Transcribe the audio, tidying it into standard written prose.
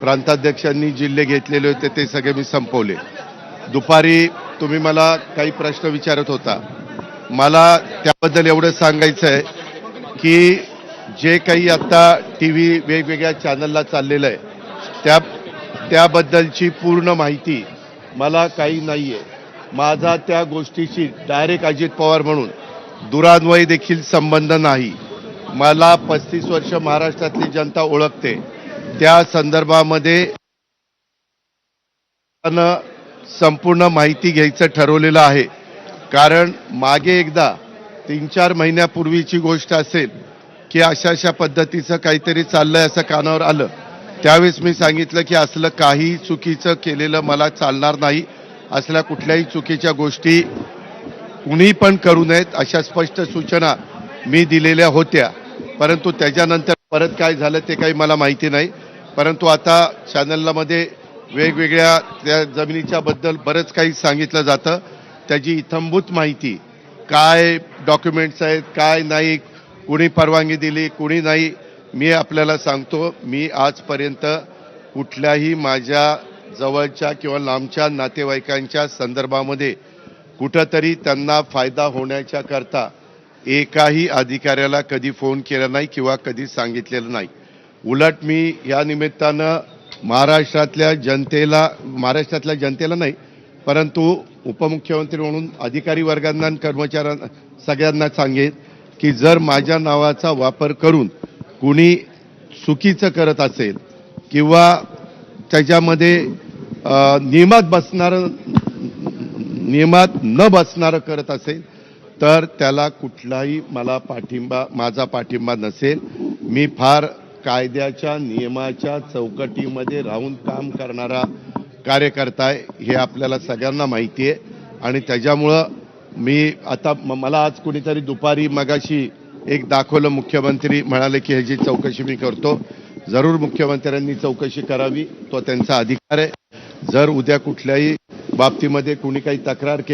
प्रांताध्यक्षांनी जिल्हे घेतलेले होते ते सगळे मी संपवले. दुपारी तुम्ही मला काही प्रश्न विचारत होता. मला त्याबद्दल एवढं सांगायचं आहे की जे काही आता टीव्ही वेगवेगळ्या चॅनलला चाललेलं आहे त्याबद्दलची पूर्ण माहिती मला काही नाहीये. माझा त्या गोष्टीशी डायरेक्ट अजित पवार म्हणून दुरान्वयी देखील संबंध नाही. मला 35 वर्ष महाराष्ट्रातली जनता ओळखते. त्या संदर्भामध्ये संपूर्ण माहिती घ्यायचं ठरवलेलं आहे. कारण मागे एकदा 3-4 महिन्यापूर्वीची गोष्ट असेल की अशा पद्धतीचं काहीतरी चाललंय असं कानावर आलं. त्यावेळेस मी सांगितलं की असलं काही चुकीचं केलेलं मला चालणार नाही. असल्या कुठल्याही चुकीच्या गोष्टी कुणी पण करू नयेत अशा स्पष्ट सूचना मी दिलेल्या होत्या. परंतु त्याच्यानंतर परत काय झालं ते काही मला माहिती नाही. परंतु आता चॅनलमध्ये वेगवेगळ्या त्या जमिनीच्या बद्दल बरंच काही सांगितलं जातं. त्याची इत्थंभूत माहिती काय डॉक्युमेंट्स आहेत काय नाही, कुणी परवानगी दिली कुणी नाही, मी आपल्याला सांगतो. मी आजपर्यंत कुठल्याही माझ्या जवळच्या किंवा लांबच्या नातेवाईकांच्या संदर्भामध्ये कुठंतरी त्यांना फायदा होण्याच्या करता एकाही अधिकाऱ्याला कधी फोन केला नाही किंवा कधी सांगितलेलं नाही. उलट मी या निमित्तानं महाराष्ट्रातल्या जनतेला नाही परंतु उपमुख्यमंत्री म्हणून अधिकारी वर्गांना आणि कर्मचाऱ्यांना सगळ्यांना सांगेन की जर माझ्या नावाचा वापर करून कुणी चुकीचं करत असेल किंवा त्याच्यामध्ये नियमात न बसणारं करत असेल तर त्याला कुठलाही माझा पाठिंबा नसेल. मी फार कायद्याच्या नियमाच्या चौकटीमध्ये राहून काम करणारा कार्यकर्ता आहे हे आपल्याला सगळ्यांना माहिती आहे. आणि त्याच्यामुळं मी आता मला आज कुणीतरी दुपारी मगाशी एक दाखवलं, मुख्यमंत्री म्हणाले की ह्याची चौकशी मी करतो. जरूर मुख्यमंत्र्यांनी चौकशी करावी, तो त्यांचा अधिकार आहे. जर उद्या कुठल्याही बाबतीमध्ये कुणी काही तक्रार केली